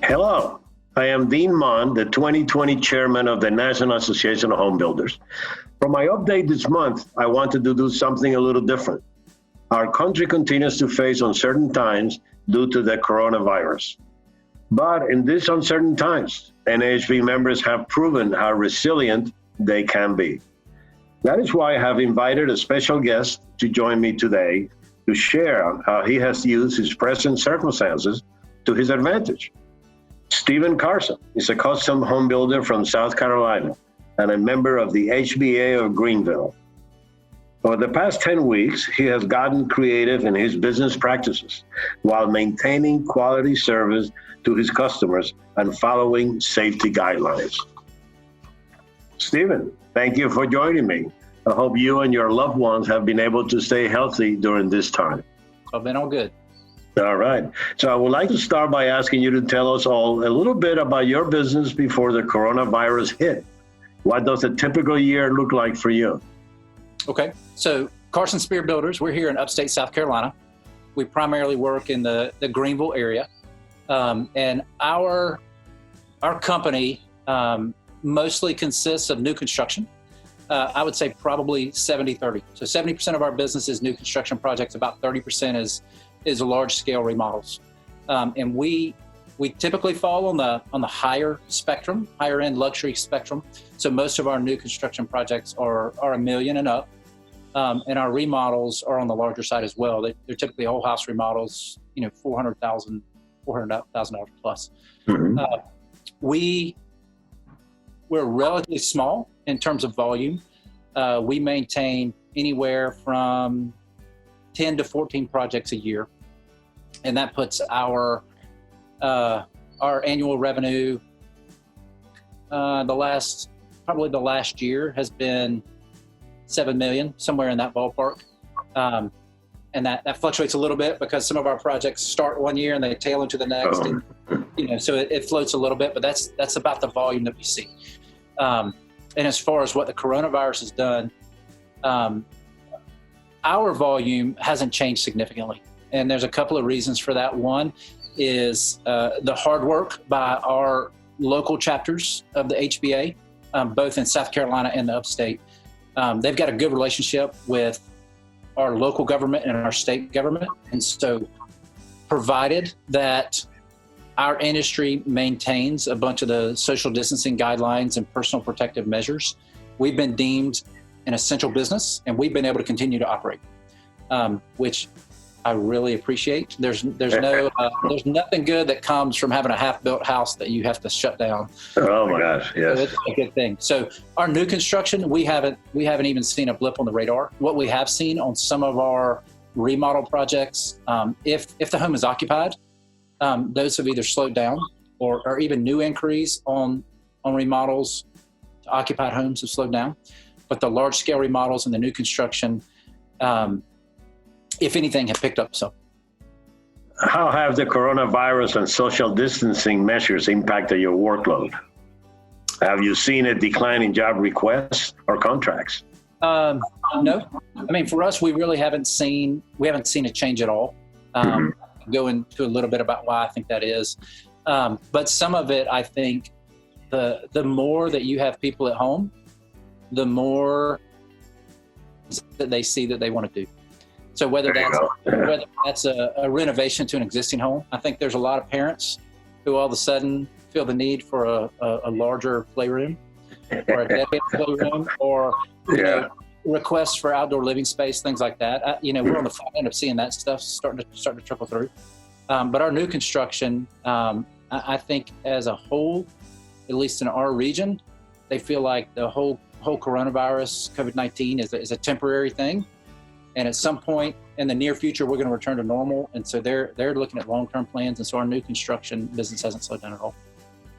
Hello, I am Dean Mon, the 2020 Chairman of the National Association of Home Builders. For my update this month, I wanted to do something a little different. Our country continues to face uncertain times due to the coronavirus. But in these uncertain times, NAHB members have proven how resilient they can be. That is why I have invited a special guest to join me today to share how he has used his present circumstances to his advantage. Stephen Carson is a custom home builder from South Carolina and a member of the HBA of Greenville. For the past 10 weeks, he has gotten creative in his business practices while maintaining quality service to his customers and following safety guidelines. Stephen, thank you for joining me. I hope you and your loved ones have been able to stay healthy during this time. I've been all good. All right. So I would like to start by asking you to tell us all a little bit about your business before the coronavirus hit. What does a typical year look like for you? Okay. So CarsonSpeer Builders, we're here in upstate South Carolina. We primarily work in the Greenville area. And our company mostly consists of new construction. I would say probably 70-30. So 70% of our business is new construction projects. About 30% is large scale remodels. And we typically fall on the higher spectrum, higher end luxury spectrum. So most of our new construction projects are $1 million and up. And our remodels are on the larger side as well. They're typically whole house remodels, $400,000 plus. Mm-hmm. We're relatively small in terms of volume. We maintain anywhere from 10 to 14 projects a year. And that puts our annual revenue, the last year has been 7 million, somewhere in that ballpark. And that fluctuates a little bit because some of our projects start one year and they tail into the next. Oh. And, so it floats a little bit, but that's about the volume that we see. And as far as what the coronavirus has done, our volume hasn't changed significantly. And there's a couple of reasons for that. One is the hard work by our local chapters of the HBA, both in South Carolina and the upstate. They've got a good relationship with our local government and our state government. And so provided that our industry maintains a bunch of the social distancing guidelines and personal protective measures, we've been deemed an essential business and we've been able to continue to operate, which I really appreciate. There's nothing good that comes from having a half-built house that you have to shut down. Oh my gosh, yes. So it's a good thing. So our new construction, we haven't even seen a blip on the radar. What we have seen on some of our remodel projects, if the home is occupied, those have either slowed down or even new inquiries on remodels to occupied homes have slowed down. But the large scale remodels and the new construction, if anything, have picked up some. How have the coronavirus and social distancing measures impacted your workload? Have you seen a decline in job requests or contracts? No. I mean, for us, we really haven't seen a change at all. Go into a little bit about why I think that is. But some of it, I think, the more that you have people at home, the more that they see that they want to do. So whether that's a renovation to an existing home, I think there's a lot of parents who all of a sudden feel the need for a larger playroom or a dedicated playroom or requests for outdoor living space, things like that. We're on the front end of seeing that stuff starting to trickle through. But our new construction, I think as a whole, at least in our region, they feel like the whole coronavirus, COVID-19 is a temporary thing. And at some point in the near future, we're going to return to normal. And so they're looking at long-term plans. And so our new construction business hasn't slowed down at all.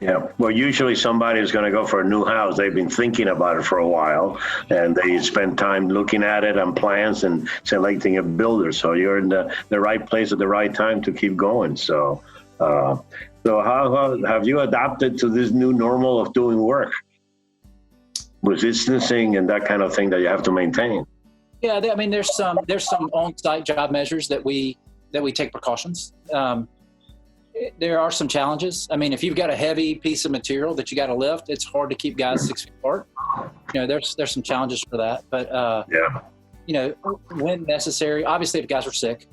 Yeah. Well, usually somebody is going to go for a new house. They've been thinking about it for a while and they spend time looking at it and plans and selecting a builder. So you're in the right place at the right time to keep going. So how have you adapted to this new normal of doing work with distancing and that kind of thing that you have to maintain? Yeah, I mean, there's some on-site job measures that we take precautions. There are some challenges. I mean, if you've got a heavy piece of material that you got to lift, it's hard to keep guys 6 feet apart. There's some challenges for that. But when necessary, obviously, if guys are sick,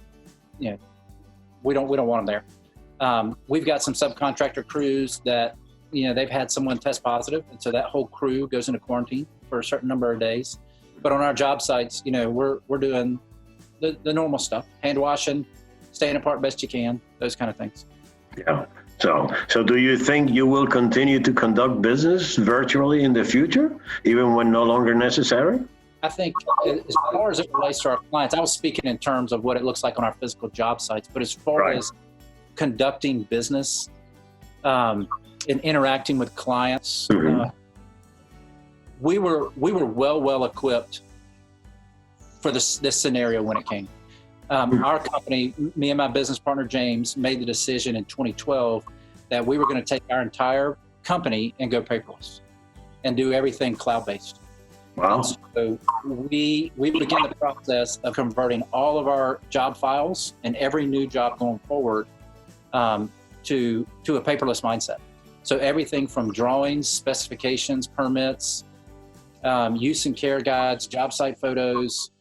we don't want them there. We've got some subcontractor crews that they've had someone test positive, and so that whole crew goes into quarantine for a certain number of days. But on our job sites, we're doing the normal stuff: hand washing, staying apart best you can, those kind of things. Yeah. So do you think you will continue to conduct business virtually in the future, even when no longer necessary? I think as far as it relates to our clients, I was speaking in terms of what it looks like on our physical job sites, but as far as conducting business and interacting with clients, we were well equipped for this scenario when it came. Our company, me and my business partner, James, made the decision in 2012 that we were going to take our entire company and go paperless and do everything cloud-based. Wow. So we began the process of converting all of our job files and every new job going forward to a paperless mindset. So everything from drawings, specifications, permits, use and care guides, job site photos,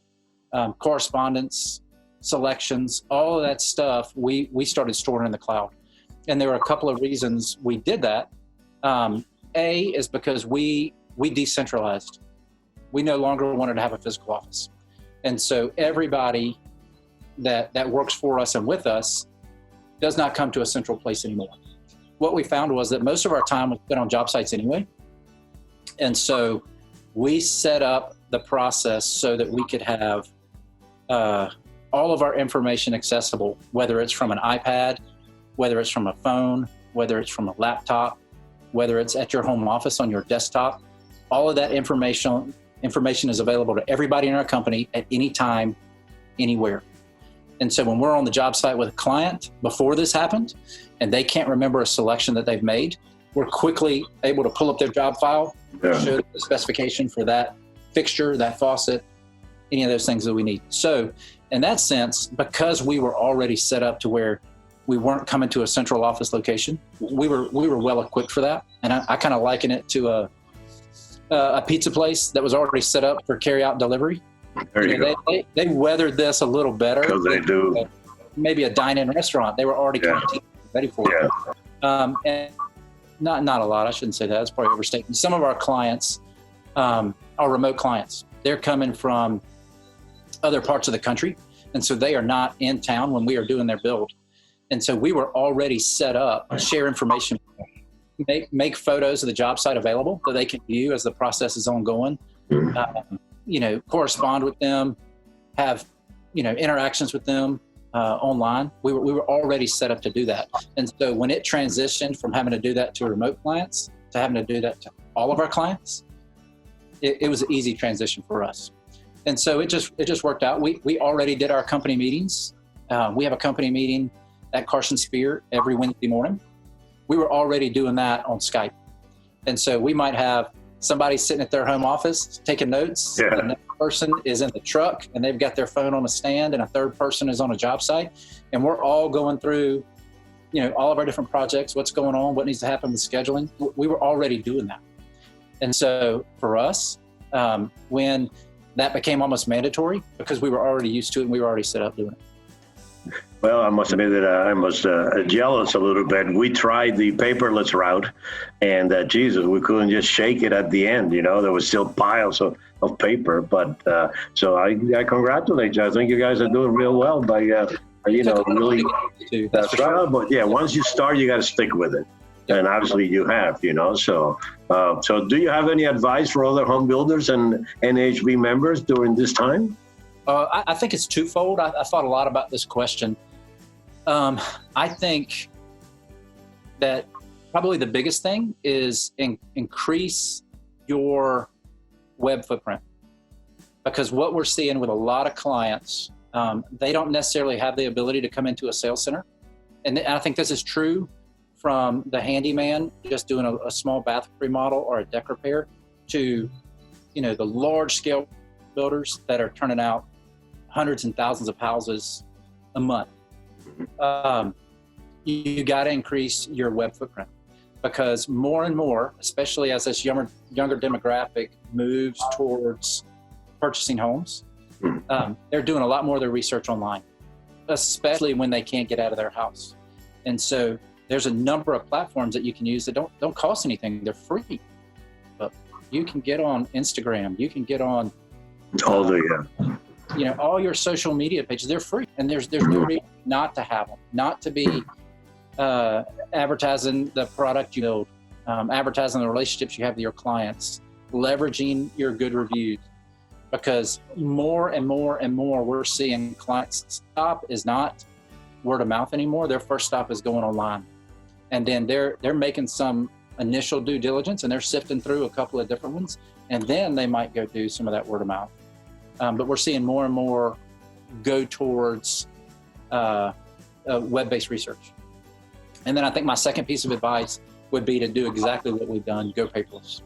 correspondence, selections, all of that stuff, we started storing in the cloud. And there were a couple of reasons we did that. A is because we decentralized. We no longer wanted to have a physical office. And so everybody that works for us and with us does not come to a central place anymore. What we found was that most of our time was spent on job sites anyway. And so we set up the process so that we could have all of our information accessible, whether it's from an iPad, whether it's from a phone, whether it's from a laptop, whether it's at your home office on your desktop. All of that information is available to everybody in our company at any time, anywhere. And so when we're on the job site with a client before this happened, and they can't remember a selection that they've made, we're quickly able to pull up their job file, show the specification for that fixture, that faucet, any of those things that we need. So in that sense, because we were already set up to where we weren't coming to a central office location, we were well equipped for that. And I kind of liken it to a pizza place that was already set up for carry-out delivery. There you go. They weathered this a little better. Because they do. Maybe a dine-in restaurant. They were already ready for it. And not a lot. I shouldn't say that. That's probably overstating. Some of our clients are remote clients. They're coming from other parts of the country, and so they are not in town when we are doing their build. And so we were already set up to share information, make photos of the job site available that they can view as the process is ongoing. Correspond with them, have interactions with them online. We were already set up to do that. And so when it transitioned from having to do that to remote clients to having to do that to all of our clients, it was an easy transition for us. And so it just worked out. We already did our company meetings. We have a company meeting at CarsonSpeer every Wednesday morning. We were already doing that on Skype. And so we might have somebody sitting at their home office taking notes. Yeah. Another person is in the truck and they've got their phone on a stand, and a third person is on a job site. And we're all going through, all of our different projects, what's going on, what needs to happen with scheduling. We were already doing that. And so for us, when that became almost mandatory, because we were already used to it and we were already set up doing it. Well, I must admit that I was jealous a little bit. We tried the paperless route, and Jesus, we couldn't just shake it at the end. There was still piles of paper. But so I congratulate you. I think you guys are doing real well by, really. That's right. But yeah, once you start, you got to stick with it. And obviously you have, So do you have any advice for other home builders and NAHB members during this time? I think it's twofold. I thought a lot about this question. I think that probably the biggest thing is increase your web footprint. Because what we're seeing with a lot of clients, they don't necessarily have the ability to come into a sales center. And I think this is true from the handyman just doing a small bath remodel or a deck repair to, the large scale builders that are turning out hundreds and thousands of houses a month. you got to increase your web footprint, because more and more, especially as this younger demographic moves towards purchasing homes, they're doing a lot more of their research online, especially when they can't get out of their house. And so there's a number of platforms that you can use that don't cost anything. They're free. But you can get on Instagram, you can get on all your social media pages. They're free, and there's no reason not to have them, not to be advertising the product you build, advertising the relationships you have with your clients, leveraging your good reviews. Because more and more and more, we're seeing clients' stop is not word of mouth anymore. Their first stop is going online, and then they're making some initial due diligence, and they're sifting through a couple of different ones, and then they might go do some of that word of mouth. But we're seeing more and more go towards web-based research. And then I think my second piece of advice would be to do exactly what we've done: go paperless.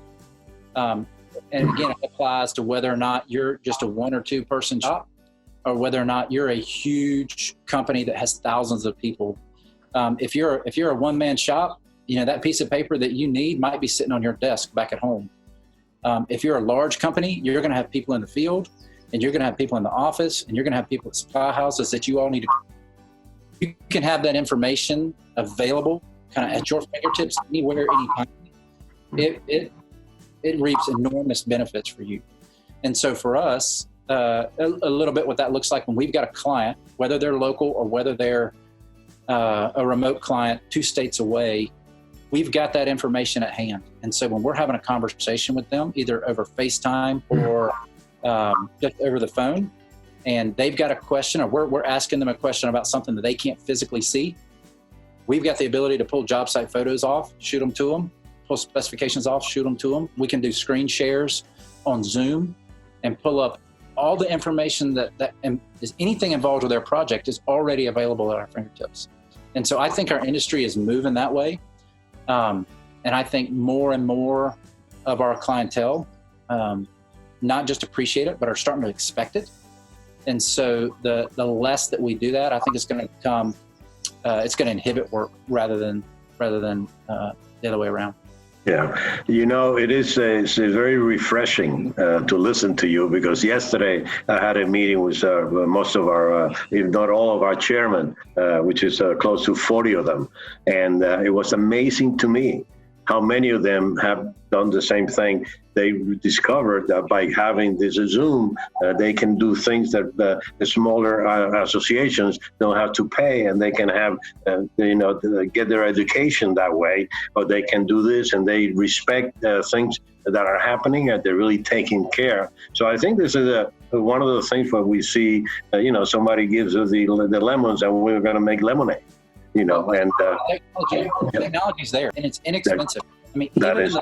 And again, it applies to whether or not you're just a 1 or 2 person shop, or whether or not you're a huge company that has thousands of people. If you're a one-man shop, that piece of paper that you need might be sitting on your desk back at home. If you're a large company, you're going to have people in the field, and you're going to have people in the office, and you're going to have people at supply houses that you all need to. You can have that information available kind of at your fingertips anywhere, anytime. It reaps enormous benefits for you. And so for us, a little bit what that looks like when we've got a client, whether they're local or whether they're a remote client 2 states away, we've got that information at hand. And so when we're having a conversation with them, either over FaceTime or just over the phone, and they've got a question, or we're asking them a question about something that they can't physically see, we've got the ability to pull job site photos off, shoot them to them, pull specifications off, shoot them to them. We can do screen shares on Zoom and pull up all the information that is anything involved with their project is already available at our fingertips. And so I think our industry is moving that way. And I think more and more of our clientele not just appreciate it, but are starting to expect it. And so the less that we do that, I think it's going to become, it's going to inhibit work rather than the other way around. Yeah, it is it's very refreshing to listen to you, because yesterday I had a meeting with most of our, if not all of our chairmen, which is close to 40 of them. And it was amazing to me how many of them have done the same thing. They discovered that by having this Zoom, they can do things that the smaller associations don't have to pay, and they can have, get their education that way, or they can do this, and they respect things that are happening, and they're really taking care. So I think this is one of the things where we see, somebody gives us the lemons, and we're going to make lemonade. Technology's there, and it's inexpensive. I mean, even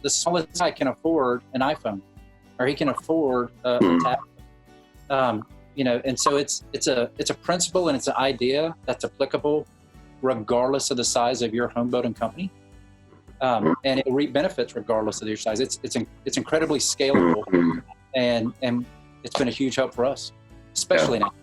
the smallest guy can afford an iPhone, or he can afford a tablet. And so it's a principle, and it's an idea that's applicable regardless of the size of your home building company, and it will reap benefits regardless of your size. It's incredibly scalable, and it's been a huge help for us, especially now.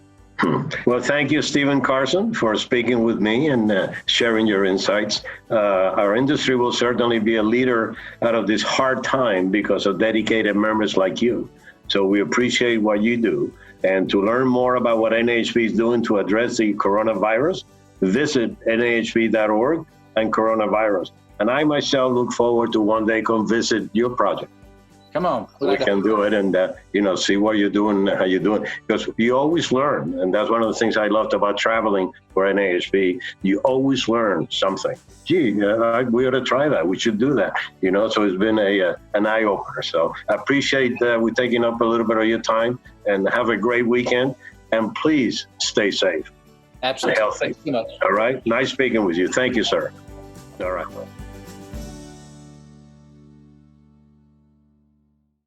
Well, thank you, Stephen Carson, for speaking with me and sharing your insights. Our industry will certainly be a leader out of this hard time because of dedicated members like you. So we appreciate what you do. And to learn more about what NAHB is doing to address the coronavirus, visit NAHB.org and coronavirus. And I myself look forward to one day come visit your project. Come on. We can do it and, see what you're doing, how you're doing, because you always learn. And that's one of the things I loved about traveling for NAHB. You always learn something. Gee, we ought to try that. We should do that. So it's been an eye opener. So I appreciate we taking up a little bit of your time, and have a great weekend. And please stay safe. Absolutely. Stay healthy. Thanks so much. All right. Nice speaking with you. Thank you, sir. All right.